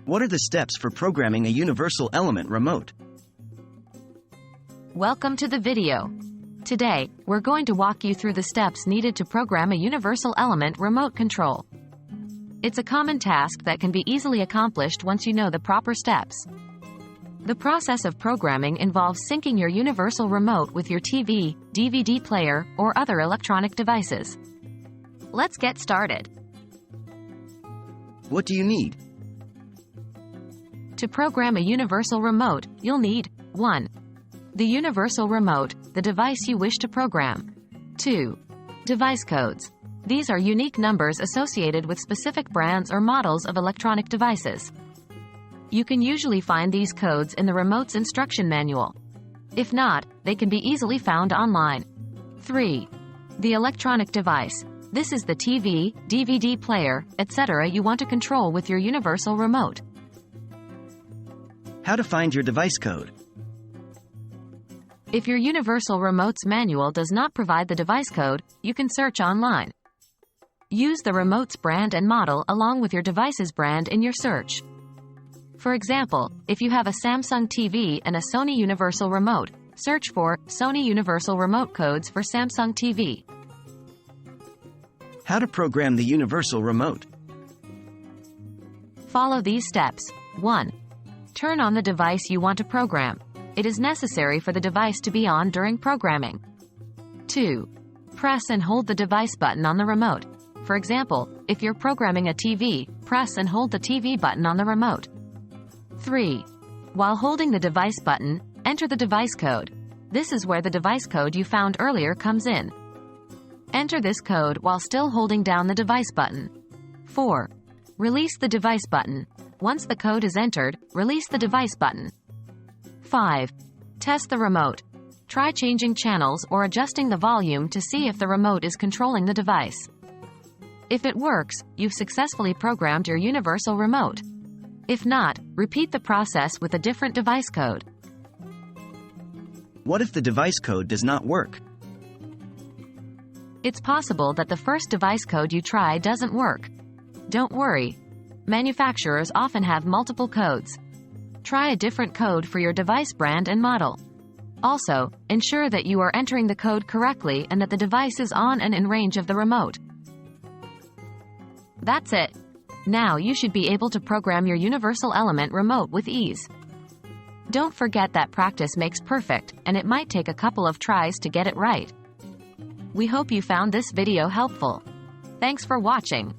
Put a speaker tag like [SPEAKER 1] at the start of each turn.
[SPEAKER 1] What are the steps for programming a universal element remote?
[SPEAKER 2] Welcome to the video. Today, we're going to walk you through the steps needed to program a universal element remote control. It's a common task that can be easily accomplished once you know the proper steps. The process of programming involves syncing your universal remote with your TV, DVD player, or other electronic devices. Let's get started.
[SPEAKER 1] What do you need?
[SPEAKER 2] To program a universal remote, you'll need 1. The universal remote, the device you wish to program. 2. Device codes. These are unique numbers associated with specific brands or models of electronic devices. You can usually find these codes in the remote's instruction manual. If not, they can be easily found online. 3. The electronic device. This is the TV, DVD player, etc. you want to control with your universal remote.
[SPEAKER 1] How to find your device code?
[SPEAKER 2] If your universal remote's manual does not provide the device code, you can search online. Use the remote's brand and model along with your device's brand in your search. For example, if you have a Samsung TV and a Sony Universal Remote, search for Sony Universal Remote codes for Samsung TV.
[SPEAKER 1] How to program the universal remote?
[SPEAKER 2] Follow these steps. 1. Turn on the device you want to program. It is necessary for the device to be on during programming. 2. Press and hold the device button on the remote. For example, if you're programming a TV, press and hold the TV button on the remote. 3. While holding the device button, enter the device code. This is where the device code you found earlier comes in. Enter this code while still holding down the device button. 4. Release the device button. Once the code is entered, release the device button. 5. Test the remote. Try changing channels or adjusting the volume to see if the remote is controlling the device. If it works, you've successfully programmed your universal remote. If not, repeat the process with a different device code.
[SPEAKER 1] What if the device code does not work?
[SPEAKER 2] It's possible that the first device code you try doesn't work. Don't worry. Manufacturers often have multiple codes. Try a different code for your device brand and model. Also, ensure that you are entering the code correctly and that the device is on and in range of the remote. That's it. Now you should be able to program your universal element remote with ease. Don't forget that practice makes perfect, and it might take a couple of tries to get it right. We hope you found this video helpful. Thanks for watching.